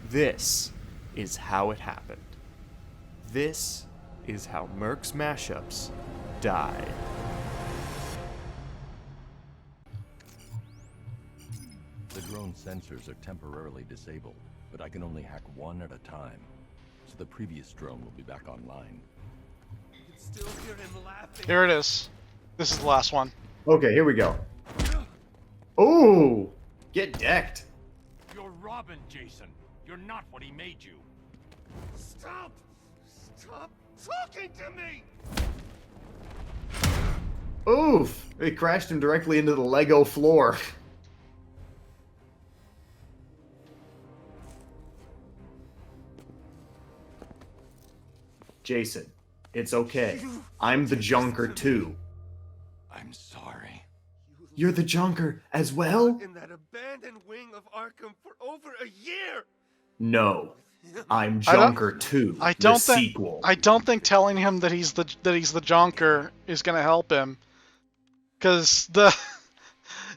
This is how it happened. This is how Merc's mashups die. The drone sensors are temporarily disabled, but I can only hack one at a time. So the previous drone will be back online. Still hear him laughing. Here it is. This is the last one. Okay, here we go. Ooh! Get decked. You're Robin, Jason. You're not what he made you. Stop! Stop talking to me! Oof! It crashed him directly into the Lego floor. Jason, it's okay. I'm the Junker too. I'm sorry. You're the Junker as well? In that abandoned wing of Arkham for over a year! No. I'm Junker 2, the sequel. I don't think telling him that he's the Jonker is gonna help him, because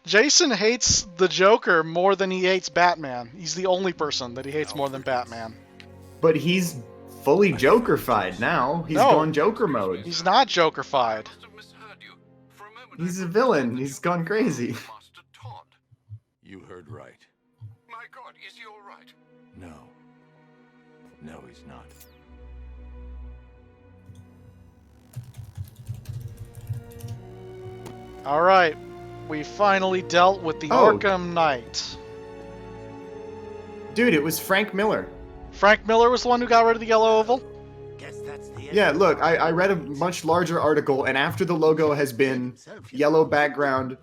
Jason hates the Joker more than he hates Batman. He's the only person that he hates more than Batman. But he's fully Joker-fied now. He's gone Joker mode. He's not Joker-fied. He's a villain. He's gone crazy. You heard right. My God, is he alright? No. No, he's not. Alright, we finally dealt with the Arkham Knight. Dude, it was Frank Miller. Frank Miller was the one who got rid of the yellow oval? Guess that's the end. Yeah, look, I read a much larger article, and after the logo has been yellow background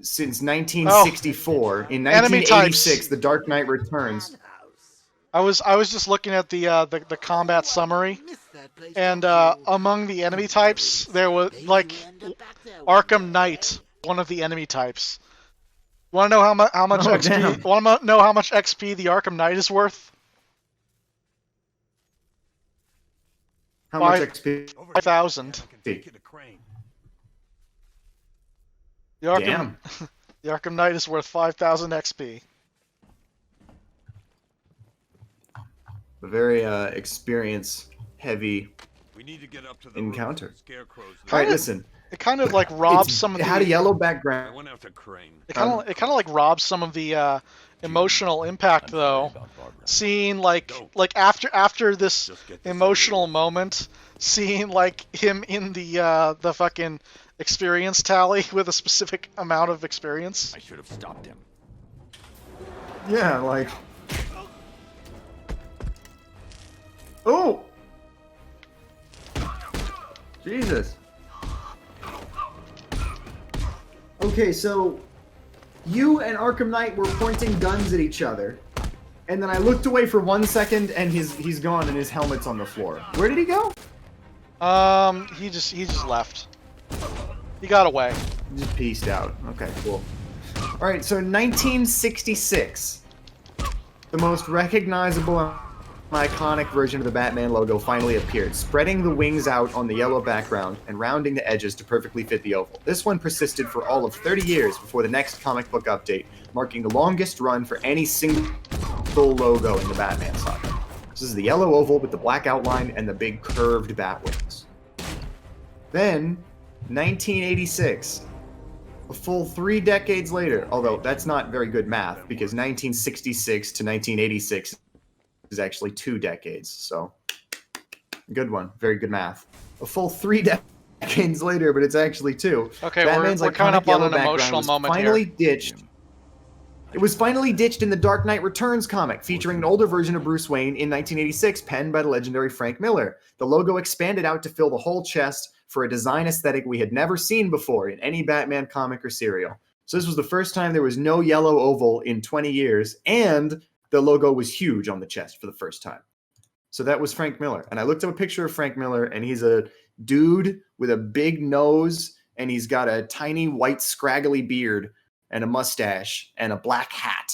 since 1964, in 1986, The Dark Knight Returns. I was just looking at the combat summary, and among the enemy types, there was like Arkham Knight, one of the enemy types. Want to know how much XP? Want to know how much XP the Arkham Knight is worth? How much XP? 5,000. The Arkham, Damn. the Arkham Knight is worth 5,000 XP. A very experience-heavy We need to get up to the encounter. Scarecrows. All right, listen. It kind of like robs some of It the. had a yellow I background. went after Crane. It kind of like robs some of the emotional impact though. Seeing like after this emotional moment, seeing like him in the fucking experience tally with a specific amount of experience. I should have stopped him. Yeah, like. Oh! Jesus. Okay, so you and Arkham Knight were pointing guns at each other, and then I looked away for 1 second, and he's gone, and his helmet's on the floor. Where did he go? He just left. He got away. He just pieced out. Okay, cool. All right, so 1966, the most recognizable, iconic version of the Batman logo finally appeared, spreading the wings out on the yellow background and rounding the edges to perfectly fit the oval. This one persisted for all of 30 years before the next comic book update, marking the longest run for any single logo in the Batman saga. This is the yellow oval with the black outline and the big curved bat wings. Then, 1986, a full 3 decades later, although that's not very good math, because 1966 to 1986 is actually 2 decades, so good one. Very good math. A full 3 decades later, but it's actually 2. Okay, Batman's we're coming up on an background emotional was moment finally here. ditched. It was finally ditched in the Dark Knight Returns comic, featuring an older version of Bruce Wayne in 1986, penned by the legendary Frank Miller. The logo expanded out to fill the whole chest for a design aesthetic we had never seen before in any Batman comic or serial. So this was the first time there was no yellow oval in 20 years, and the logo was huge on the chest for the first time. So that was Frank Miller. And I looked up a picture of Frank Miller, and he's a dude with a big nose, and he's got a tiny white scraggly beard and a mustache and a black hat.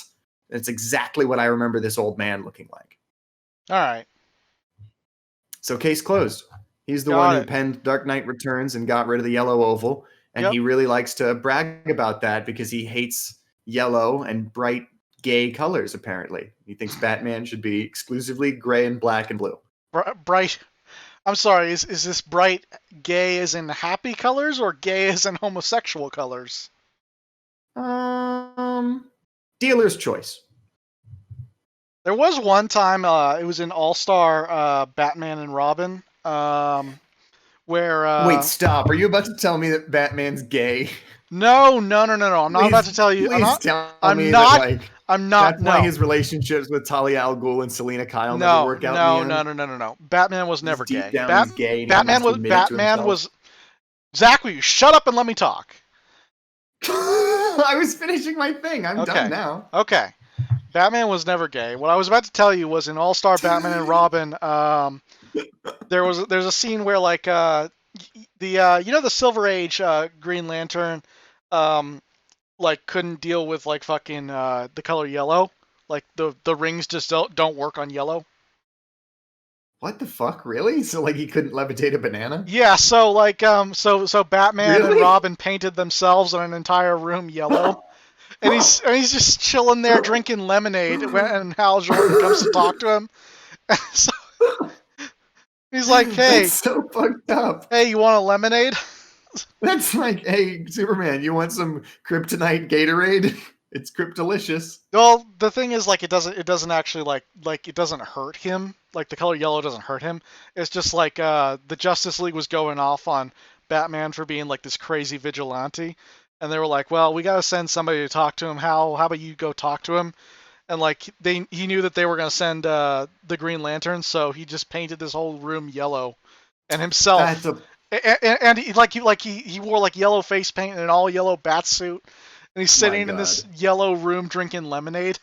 That's exactly what I remember this old man looking like. All right. So case closed. He's the one who penned Dark Knight Returns and got rid of the yellow oval. And he really likes to brag about that because he hates yellow and bright gay colors, apparently. He thinks Batman should be exclusively gray and black and blue. Bright. I'm sorry. Is this bright gay as in happy colors or gay as in homosexual colors? Dealer's choice. There was one time, it was in All-Star Batman and Robin, where... Wait, stop. Are you about to tell me that Batman's gay? No. I'm not about to tell you. Please tell me that, like, I'm not. that's why his relationships with Talia al Ghul and Selena Kyle never work out in the end? No. Batman was never Deep gay. down, he's gay and he Batman wants to admit it to Batman himself. was... Zach, will you shut up and let me talk? I was finishing my thing. I'm done now. Okay. Batman was never gay. What I was about to tell you was in All-Star Batman and Robin, there's a scene where like the Silver Age Green Lantern like couldn't deal with like fucking the color yellow. Like the rings just don't work on yellow. What the fuck? Really? So like he couldn't levitate a banana? Yeah, so like so Batman and Really? Robin painted themselves on an entire room yellow. And he's just chilling there drinking lemonade when Hal Jordan comes to talk to him. So he's like, "Hey, That's so fucked up. Hey, you want a lemonade?" That's like, hey, Superman, you want some kryptonite Gatorade? It's cryptolicious. Well, the thing is, like, it doesn't actually like it doesn't hurt him. Like the color yellow doesn't hurt him. It's just like the Justice League was going off on Batman for being like this crazy vigilante. And they were like, well, we got to send somebody to talk to him. How about you go talk to him? And like he knew that they were going to send the Green Lantern, so he just painted this whole room yellow. And himself, and he wore like yellow face paint and an all yellow bat suit, and he's sitting in this yellow room drinking lemonade.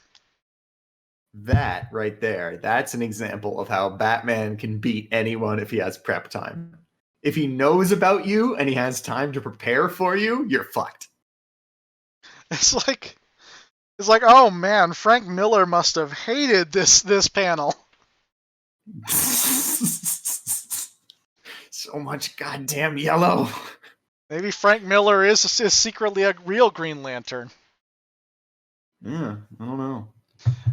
That right there, that's an example of how Batman can beat anyone if he has prep time. If he knows about you and he has time to prepare for you, you're fucked. It's like, oh man, Frank Miller must have hated this panel. So much goddamn yellow. Maybe Frank Miller is secretly a real Green Lantern. Yeah, I don't know.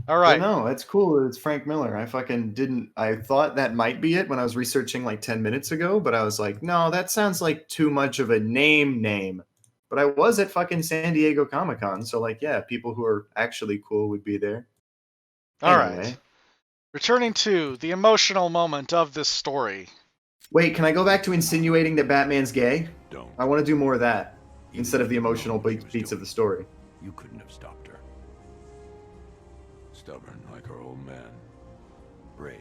All right. But no, that's cool. It's Frank Miller. I fucking didn't. I thought that might be it when I was researching like 10 minutes ago, but I was like, no, that sounds like too much of a name. But I was at fucking San Diego Comic-Con, so like, yeah, people who are actually cool would be there. All right. Returning to the emotional moment of this story. Wait, can I go back to insinuating that Batman's gay? Don't. I want to do more of that instead of the emotional beats of the story. You couldn't have stopped her. Stubborn like her old man. Brave.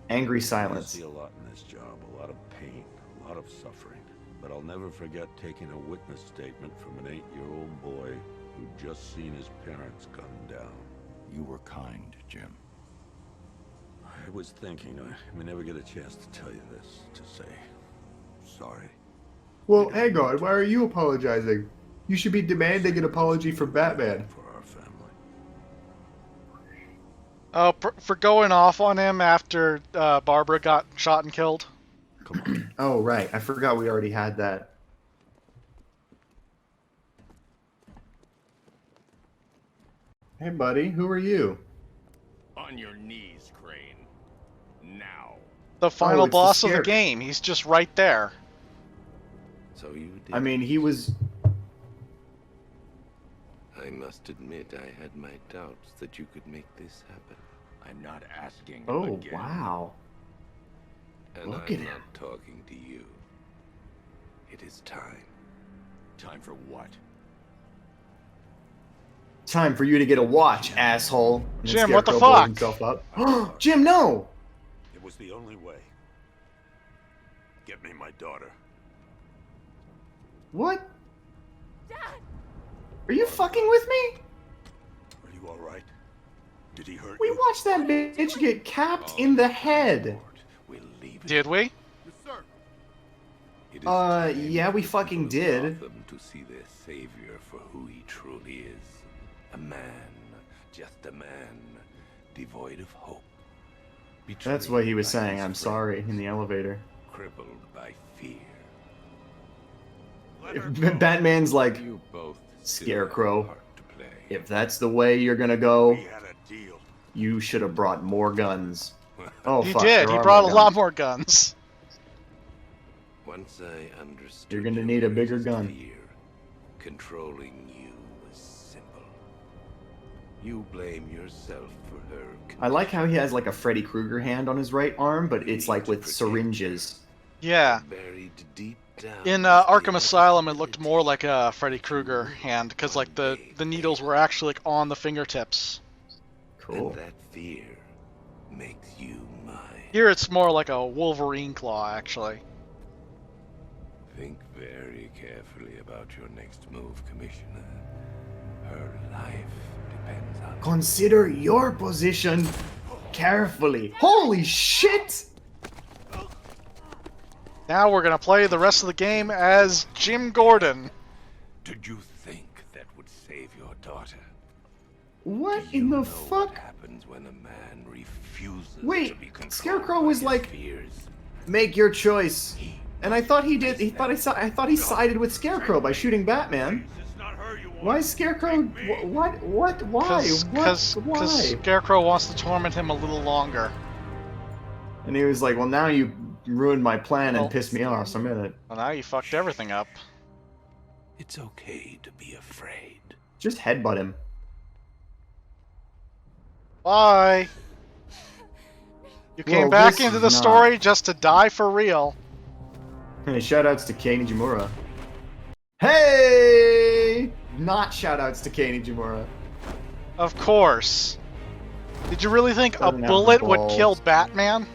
Angry I silence. see a lot in this job, a lot of pain, a lot of suffering. But I'll never forget taking a witness statement from an 8-year-old boy who'd just seen his parents gunned down. You were kind, Jim. I was thinking I may never get a chance to tell you this, to say sorry. Well, hang on. Why are you apologizing? You should be demanding an apology from Batman. For our family. Oh, for going off on him after Barbara got shot and killed. Come on. Oh, right. I forgot we already had that. Hey, buddy. Who are you? On your knees, Crane. Now. The final it's the boss of the scare- game. He's just right there. So you did. I mean, he was... I must admit I had my doubts that you could make this happen. I'm not asking Oh, again. wow. And Look I'm at him. not talking to you. It is time. Time for what? Time for you to get a watch, asshole. And then Jim, what the Scarecrow blows fuck? himself up. Jim, no! It was the only way. Get me my daughter. What? Are you fucking with me? Are you all right? Did he hurt We you? watched that bitch get capped in the head. We'll leave it. Did we? Yes, sir. It is time Yeah, we fucking for did. Gotham to see their savior for who he truly is. A man, just a man, devoid of hope. That's what he was Betrayed by saying. his I'm sorry in the elevator. Crippled by fear. Let her go. Batman's like, You both still Scarecrow. have a part to play. if that's the way you're gonna go, We had a deal. you should have brought more guns. Oh, He fuck, did. there He are brought more a lot guns. more guns. Once I understood You're gonna your need a bigger greatest gun. fear, controlling you was simple. You blame yourself for her. I like how he has like a Freddy Krueger hand on his right arm, but it's like with Protect syringes. Yeah. Buried deep down In is the Arkham Asylum, it looked inability more like a Freddy Krueger hand, because like the needles were actually like on the fingertips. Cool. And that fear makes you mine. Here it's more like a Wolverine claw, actually. Think very carefully about your next move, Commissioner. Her life depends on Consider your position carefully. Holy shit! Now we're gonna play the rest of the game as Jim Gordon. Did you think that would save your daughter? What Do in you the know fuck? What happens when a man refuses to Wait, be controlled Scarecrow by was his like, fears? make your choice. And I thought he did. I thought he sided with Scarecrow by shooting Batman. It's not her you want. Why is Scarecrow? What? Why? Because Why? Scarecrow wants to torment him a little longer. And he was like, "Well, now you ruined my plan Well- and pissed me off. So I'm gonna Well, now you fucked everything up. It's okay to be afraid. just headbutt him." Bye. You came Well, back this into is the not- story just to die for real. Hey, shoutouts to Kei Nijimura. Hey! Not shoutouts to Kei Nijimura. Of course. Did you really think a Doesn't have bullet would balls. kill Batman?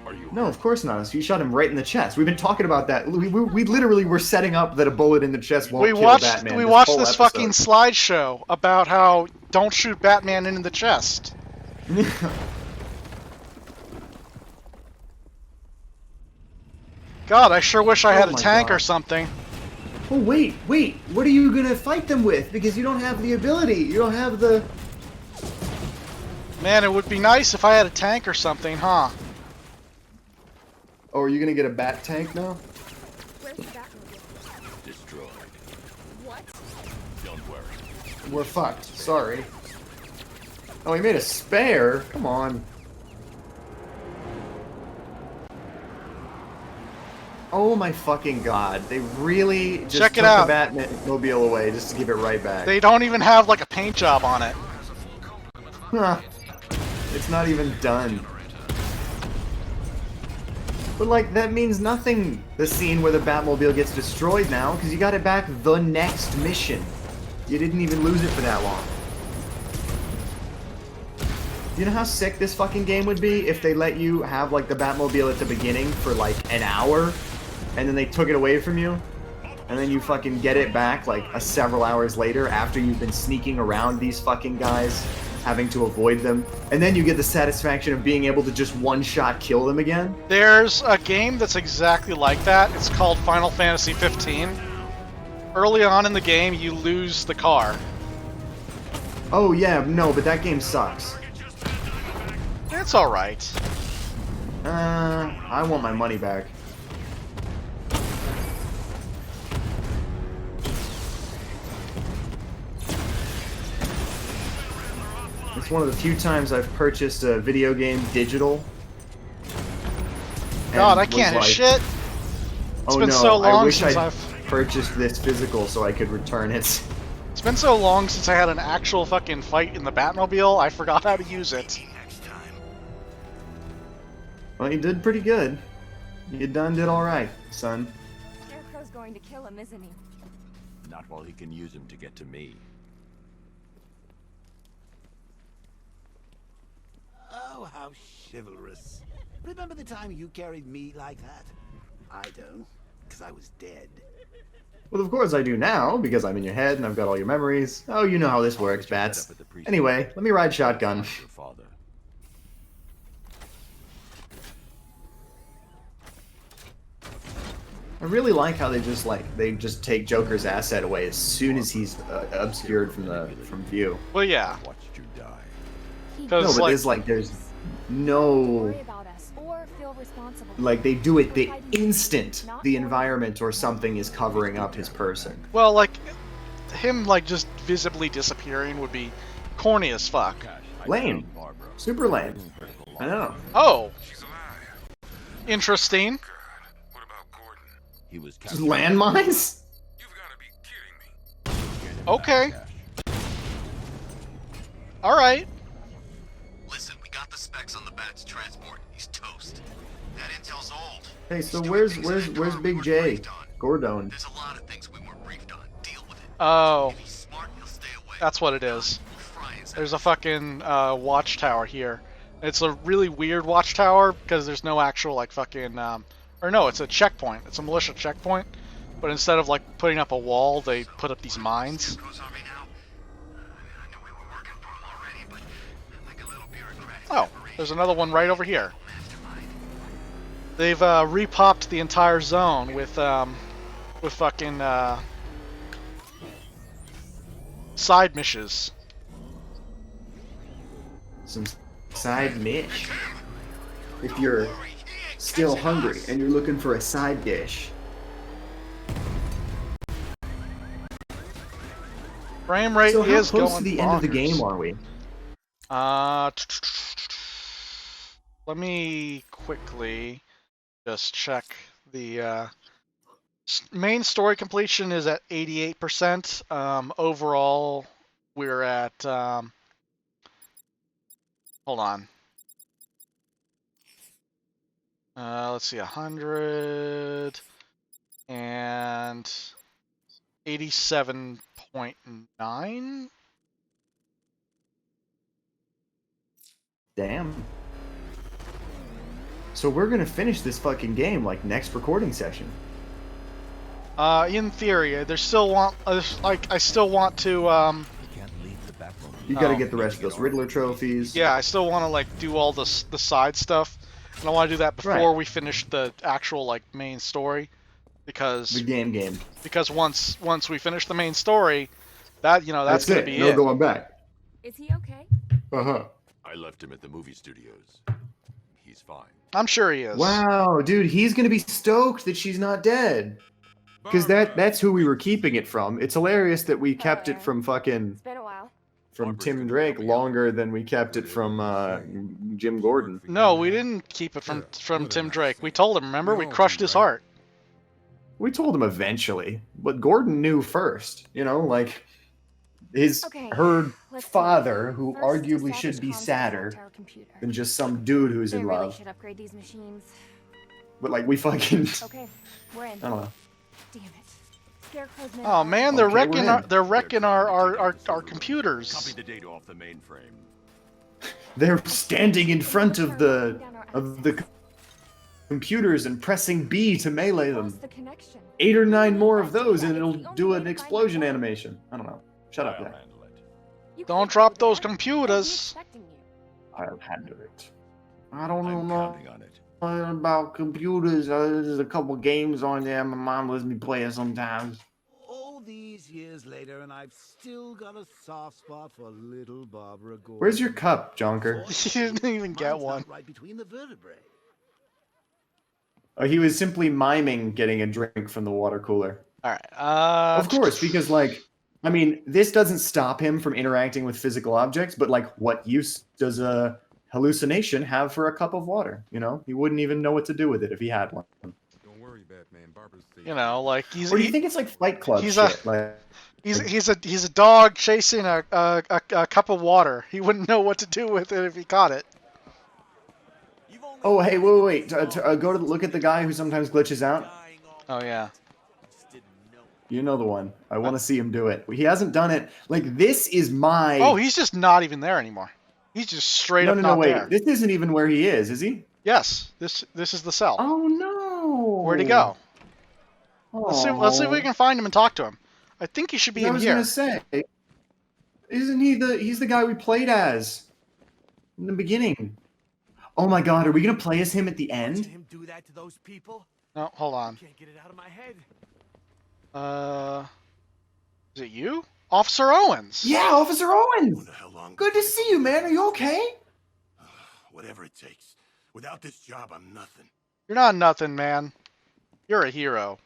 Are you No, of course not. So you shot him right in the chest. We've been talking about that. We literally were setting up that a bullet in the chest won't We kill watched Batman. we watched whole this episode. fucking slideshow about how don't shoot Batman in the chest. God, I sure wish I had Oh a my tank God. or something. Oh wait. What are you gonna fight them with? Because you don't have the ability. You don't have the. Man, it would be nice if I had a tank or something, huh? Oh, are you gonna get a bat tank now? Where's the Batmobile? destroyed? What? Don't worry. We're fucked. Sorry. Oh, he made a spare. Come on. Oh my fucking god. They really just Check it took out. the Batmobile away just to give it right back. They don't even have like a paint job on it. Huh. It's not even done. But like, that means nothing, the scene where the Batmobile gets destroyed now, because you got it back the next mission. You didn't even lose it for that long. You know how sick this fucking game would be if they let you have like the Batmobile at the beginning for like an hour, and then they took it away from you, and then you fucking get it back like several hours later after you've been sneaking around these fucking guys, having to avoid them, and then you get the satisfaction of being able to just one-shot kill them again. There's a game that's exactly like that. It's called Final Fantasy 15. Early on in the game, you lose the car. Oh yeah, no, but that game sucks. It's alright. I want my money back. It's one of the few times I've purchased a video game digital. and God, I was can't hit like, shit. It's Oh been no, so I long wish since I'd I've... purchased this physical so I could return it. It's been so long since I had an actual fucking fight in the Batmobile, I forgot how to use it. Well, you did pretty good. You did alright, son. Scarecrow's going to kill him, isn't he? Not while he can use him to get to me. Oh, how chivalrous. Remember the time you carried me like that? I don't, because I was dead. Well, of course I do now, because I'm in your head and I've got all your memories. Oh, you know how this works, Bats. Anyway, let me ride shotgun. Your father. I really like how they just take Joker's asset away as soon as he's obscured from view. Well, yeah. Watched you die. He No, Because, but like, there's don't no worry about us or feel responsible. like they do it the instant the environment or something is covering up his person. well, like, him like just visibly disappearing would be corny as fuck. Lame. Super lame. I know. Oh. Interesting. He was Just landmines? Okay. Alright. Listen, we got the specs on the bat's transport. He's toast. That intel's old. Hey, so where's Big J? Gordon. There's a lot of things we weren't briefed on. Deal with it. Oh. If he's smart, he'll stay away. That's what it is. We'll fry his There's a fucking watchtower here. It's a really weird watchtower because there's no actual like fucking or no, it's a checkpoint. It's a militia checkpoint, but instead of like putting up a wall, they put up these mines. Oh, there's another one right over here. They've repopped the entire zone with fucking side missions. Some side dish. If you're still hungry and you're looking for a side dish. Frame rate So how is close going to the end of the bonkers. game are we? Let me quickly just check the main story completion is at 88%. Overall, we're at hold on. Let's see, 100 and 87.9. Damn. So we're gonna finish this fucking game like next recording session. In theory, there's still want like I still want to You gotta Oh. get the rest of those Riddler trophies. yeah, I still want to like do all the side stuff, and I want to do that before Right. we finish the actual like main story, because The game. once we finish the main story, that that's gonna it. be No it. going back. Is he okay? Uh-huh. I left him at the movie studios. He's fine. I'm sure he is. Wow, dude, he's gonna be stoked that she's not dead. Because that's who we were keeping it from. It's hilarious that we kept it from fucking It's been a while. from Tim Drake longer than we kept it from Jim Gordon. No, we didn't keep it from Tim Drake. We told him. Remember, we crushed his heart. We told him eventually, but Gordon knew first. You know, like Okay, her let's see. father, who First, arguably establish should be comms sadder with our computer. than just some dude who's They in really love. should upgrade these machines. But like we fucking, Okay, we're in. I don't know. Damn it. Scarecrow's men Oh are- man, they're Okay, wrecking we're our in. they're wrecking our Copy computers. the data off the mainframe. They're standing in front of the computers and pressing B to melee them. Lost the connection. 8 or 9 more of those and it'll do an explosion animation. I don't know. Shut up, I'll guy. handle it. You Don't can't drop do those that. They'd be computers. expecting you. I'll handle it. I don't I'm know counting on it. about computers. There's a couple games on there. My mom lets me play it sometimes. All these years later, and I've still got a soft spot for little Barbara Gordon. Where's your cup, Jonker? You didn't even get Mine's one. not right between the vertebrae. Oh, he was simply miming getting a drink from the water cooler. All right. Of course, because like, I mean, this doesn't stop him from interacting with physical objects, but like, what use does a hallucination have for a cup of water? You know, he wouldn't even know what to do with it if he had one. Don't worry, Batman. Barbara's safe. You know, like he's Or do you think it's like Fight Club he's shit? Like, he's a dog chasing a cup of water. He wouldn't know what to do with it if he caught it. oh, hey, wait. Go to look at the guy who sometimes glitches out. Oh yeah. You know the one. I want to see him do it. He hasn't done it. Like, this is my... Oh, he's just not even there anymore. He's just straight up no, not wait. there. This isn't even where he is he? Yes, this is the cell. Oh, no. Where'd he go? Let's see if Aw. we can find him and talk to him. I think he should be I in was here. gonna say, isn't he he's the guy we played as in the beginning? Oh my god, are we gonna play as him at the Did end? him do that to those people? No, hold on. Can't get it out of my head. Is it you? Officer Owens. Yeah, Officer Owens. Who the hell long? Good to see you, man. Are you okay? Whatever it takes. Without this job, I'm nothing. You're not nothing, man. You're a hero.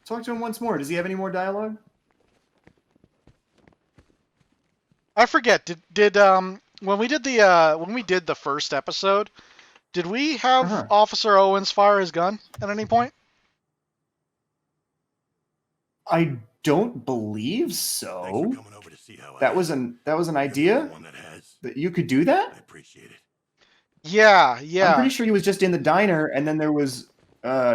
Talk to him once more. Does he have any more dialogue? I forget. Did when we did the first episode, did we have Officer Owens fire his gun at any point? I don't believe so. That was an idea that you could do that. I appreciate it. Yeah, yeah. I'm pretty sure he was just in the diner, and then there was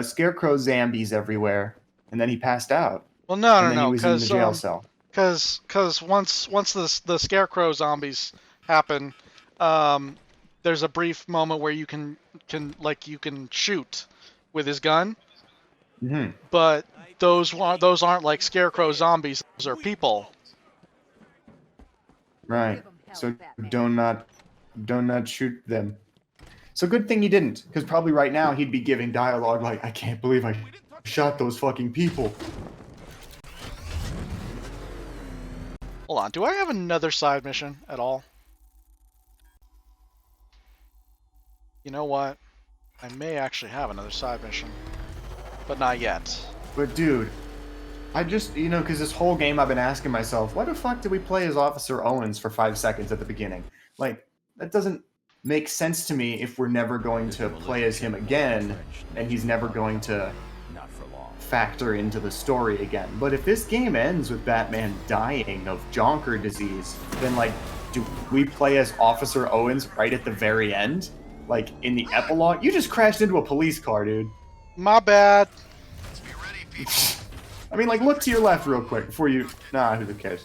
scarecrow zombies everywhere, and then he passed out. Well, no, and then he was in the jail cell. Because once the scarecrow zombies happen, there's a brief moment where you can shoot with his gun. Mm-hmm. But those aren't like scarecrow zombies. Those are people. Right. So do not shoot them. So good thing you didn't, because probably right now he'd be giving dialogue like, "I can't believe I shot those fucking people." Hold on. Do I have another side mission at all? You know what? I may actually have another side mission, but not yet. But dude, I just, because this whole game I've been asking myself, why the fuck did we play as Officer Owens for 5 seconds at the beginning? Like, that doesn't make sense to me if we're never going to play as him again, and he's never going to factor into the story again. But if this game ends with Batman dying of Jonker disease, then, like, do we play as Officer Owens right at the very end? Like, in the epilogue? You just crashed into a police car, dude. My bad. I mean, like, look to your left real quick before you... Nah, who cares?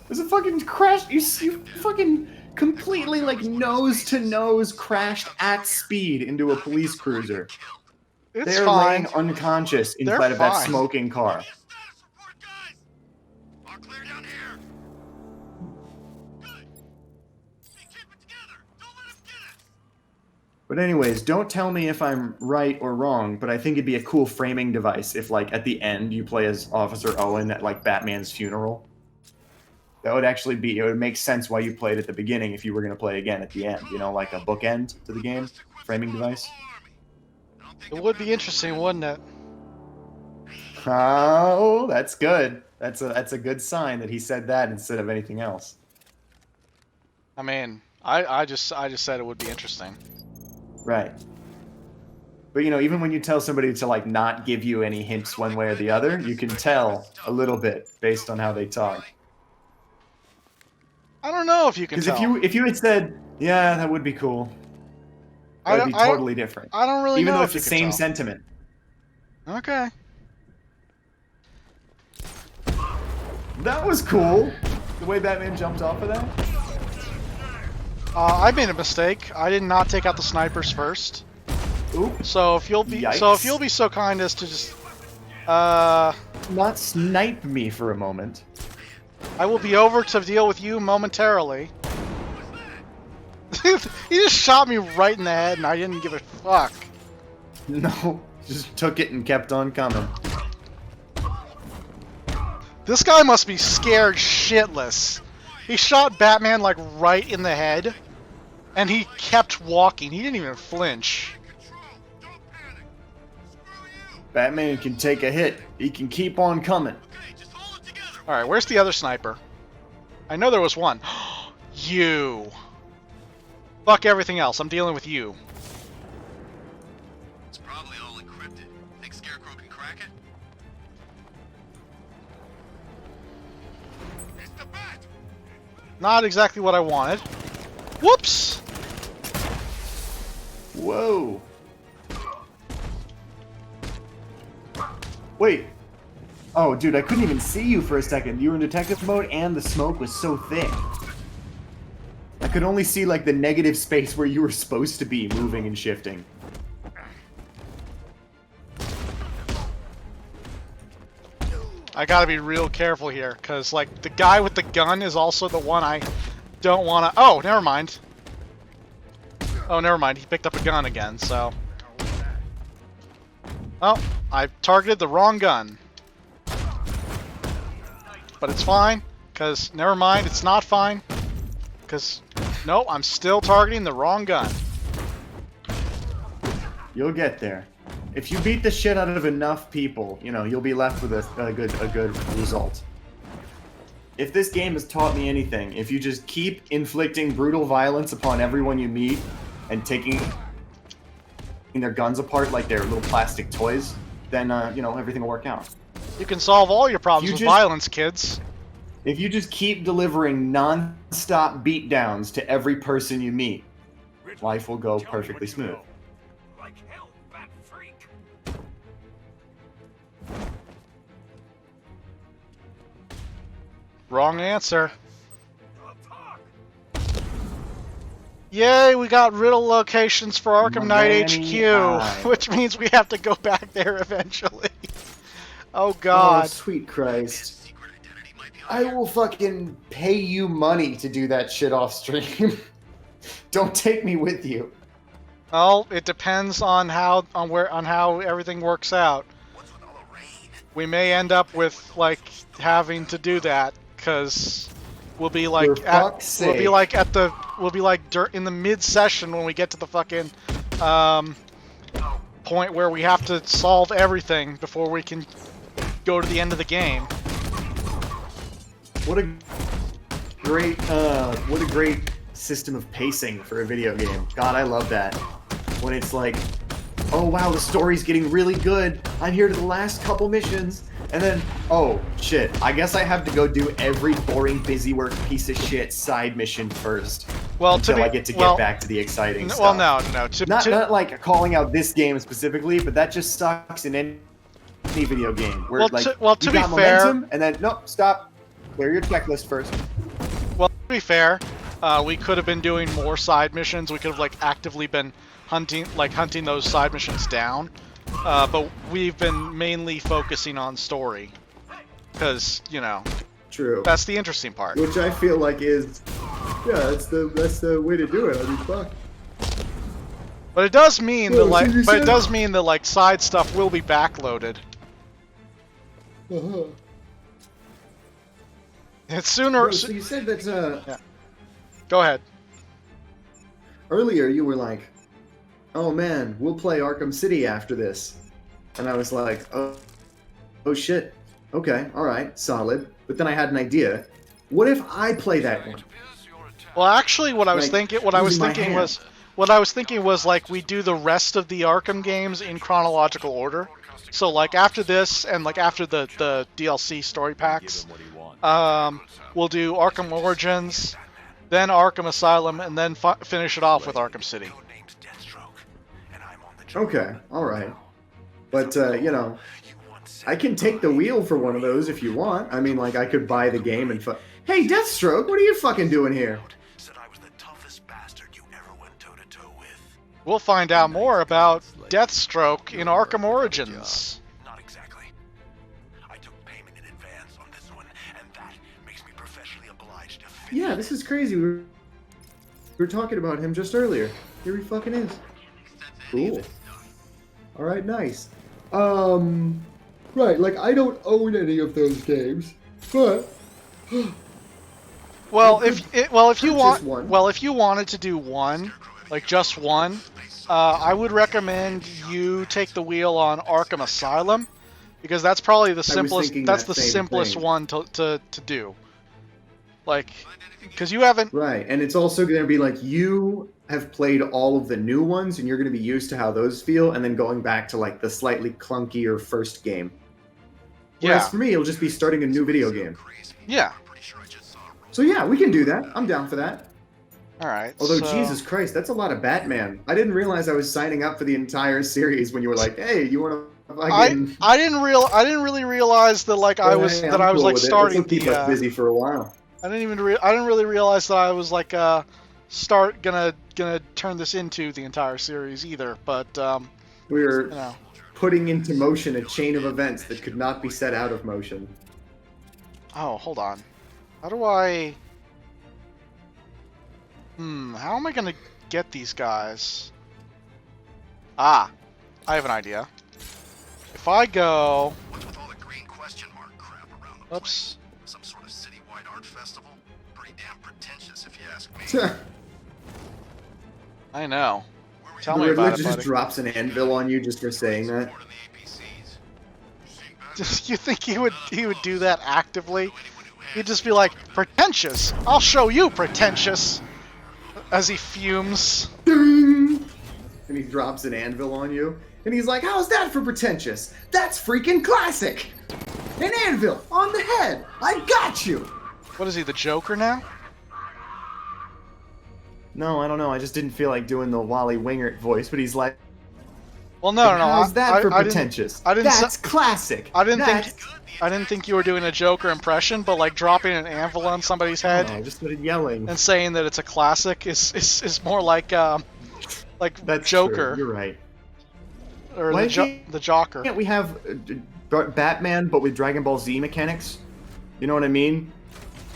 There's a fucking crash... You fucking completely, like, nose-to-nose crashed at speed into a police cruiser. They're laying unconscious inside of that smoking car. But anyways, don't tell me if I'm right or wrong, but I think it'd be a cool framing device if, like, at the end you play as Officer Owen at, like, Batman's funeral. That would actually be... It would make sense why you played at the beginning if you were going to play again at the end. You know, like a bookend to the game? Framing device? It would be interesting, wouldn't it? Oh, that's good. That's a good sign that he said that instead of anything else. I mean, I just said it would be interesting. Right. But, even when you tell somebody to, like, not give you any hints one way or the other, you can tell a little bit based on how they talk. I don't know if you can tell. Because if you had said, yeah, that would be cool, that would be totally different. I don't really know. Even though it's the same sentiment. Okay. That was cool. The way Batman jumped off of that. I made a mistake. I did not take out the snipers first. Oops. So if you'll be so kind as to just not snipe me for a moment. I will be over to deal with you momentarily. He just shot me right in the head and I didn't give a fuck. No, just took it and kept on coming. This guy must be scared shitless. He shot Batman, like, right in the head, and he kept walking. He didn't even flinch. Batman can take a hit. He can keep on coming. Alright, where's the other sniper? I know there was one. You. Fuck everything else. I'm dealing with you. It's probably all encrypted. Think Scarecrow can crack it? It's the bat! Not exactly what I wanted. Whoops! Whoa. Wait. Oh, dude, I couldn't even see you for a second. You were in detective mode and the smoke was so thick. I could only see, like, the negative space where you were supposed to be moving and shifting. I gotta be real careful here, because, like, the guy with the gun is also the one I don't want to... Oh, never mind. Oh, never mind. He picked up a gun again, so... Oh, I targeted the wrong gun. But it's fine, because... Never mind, it's not fine. Because... No, I'm still targeting the wrong gun. You'll get there. If you beat the shit out of enough people, you know, you'll be left with a good result. if this game has taught me anything, if you just keep inflicting brutal violence upon everyone you meet and taking their guns apart like they're little plastic toys, then, you know, everything will work out. You can solve all your problems with just- violence, kids. If you just keep delivering non-stop beatdowns to every person you meet, life will go perfectly smooth. Like hell, bat freak. Wrong answer. I'll talk. Yay, we got riddle locations for Arkham Knight Miami HQ, Eye. which means we have to go back there eventually. Oh Oh, god. sweet Christ. I will fucking pay you money to do that shit off stream. Don't take me with you. Well, it depends on how everything works out. We may end up with like having to do that because we'll be like For fuck's sake. in the mid session when we get to the fucking point where we have to solve everything before we can go to the end of the game. What a great system of pacing for a video game. God, I love that. When it's like, oh wow, the story's getting really good. I'm here to the last couple missions. And then, oh shit, I guess I have to go do every boring, busy work piece of shit side mission first. Well, until I get to get back to the exciting stuff. Well, no. Not like calling out this game specifically, but that just sucks in any video game. Where to you be got fair, momentum, and then, nope, stop. Clear your checklist first. Well, to be fair, we could have been doing more side missions. We could have like actively been hunting those side missions down. But we've been mainly focusing on story, because you know, True. that's the interesting part. Which I feel like is, yeah, that's the way to do it. I mean, fuck. But it does mean Well, that so you said- it does mean that like side stuff will be backloaded. Uh-huh. It's sooner. So you said that Yeah. Go ahead. earlier you were like, oh man, we'll play Arkham City after this. And I was like, oh shit. Okay, alright, solid. But then I had an idea. What if I play that one? Well, actually, what I was Like, thinking was like we do the rest of the Arkham games in chronological order. So like after this and like after the DLC story packs, we'll do Arkham Origins, then Arkham Asylum, and then finish it off with Arkham City. Okay, alright. But, you know, I can take the wheel for one of those if you want. I mean, like, I could buy the game and Hey, Deathstroke, what are you fucking doing here? We'll find out more about Deathstroke in Arkham Origins. Not exactly. I took payment in advance on this one, and that makes me professionally obliged to finish. Yeah, this is crazy. We were talking about him just earlier. Here he fucking is. Cool. Alright, nice. Right, like, I don't own any of those games, but... Well, if you wanted to do one, like just one, I would recommend you take the wheel on Arkham Asylum, because that's probably the simplest. That's the simplest one to do. Like, because you haven't. Right, and it's also going to be like you have played all of the new ones, and you're going to be used to how those feel, and then going back to like the slightly clunkier first game. Whereas for me, it'll just be starting a new video game. Yeah. So yeah, we can do that. I'm down for that. All right. Although Jesus Christ, that's a lot of Batman. I didn't realize I was signing up for the entire series when you were like, "Hey, you want to fucking?" I didn't really realize that like I was Hey, that I'm I was cool like with it. starting It'll keep us busy for a while. I didn't really realize that I was like gonna turn this into the entire series either. But We're you know. putting into motion a chain of events that could not be set out of motion. Oh, hold on. How do I? How am I gonna get these guys? Ah, I have an idea. If I go... What's with all the green question mark crap around the Oops. place? Some sort of citywide art festival? Pretty damn pretentious if you ask me. I know. Tell The me Riddler about it, just buddy. drops an anvil on you just for saying that. You think he would do that actively? He'd just be like, pretentious. I'll show you, pretentious. As he fumes. Ding! And he drops an anvil on you. And he's like, how's that for pretentious? That's freaking classic! An anvil on the head! I got you! What is he, the Joker now? No, I don't know. I just didn't feel like doing the Wally Wingert voice, but he's like, well, no. how's that for I pretentious? I didn't That's classic! I didn't think you were doing a Joker impression, but like dropping an anvil on somebody's head I just started yelling. and saying that it's a classic is more like That's Joker. True. You're right. Or Why the Joker. Can't we have Batman, but with Dragon Ball Z mechanics? You know what I mean?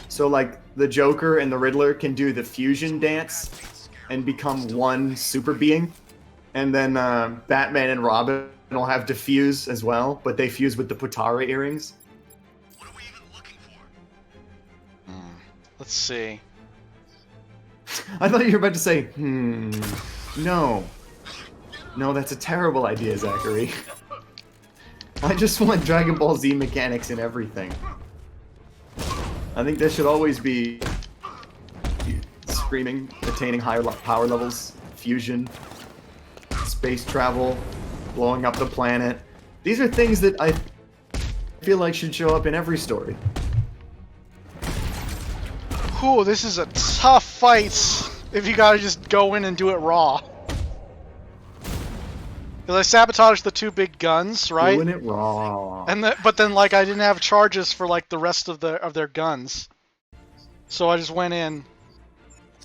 So, like, the Joker and the Riddler can do the fusion dance and become one super being. And then Batman and Robin will have to fuse as well, but they fuse with the Potara earrings. What are we even looking for? Let's see. I thought you were about to say, no. No, that's a terrible idea, Zachary. I just want Dragon Ball Z mechanics in everything. I think there should always be screaming, attaining higher power levels, fusion, space travel, blowing up the planet. These are things that I feel like should show up in every story. Whew, this is a tough fight if you gotta just go in and do it raw. Because I sabotaged the two big guns, right? Doing it raw. But then like I didn't have charges for like the rest of their guns, so I just went in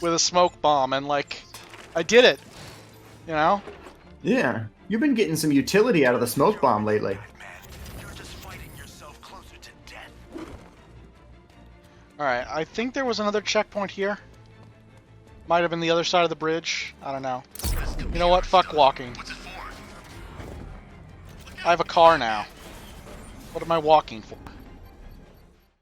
with a smoke bomb and like I did it, you know? Yeah, you've been getting some utility out of the smoke bomb lately. You're just fighting yourself closer to death. All right, I think there was another checkpoint here. Might have been the other side of the bridge. I don't know. You know what? Fuck walking. What's it for? I have a car now. What am I walking for?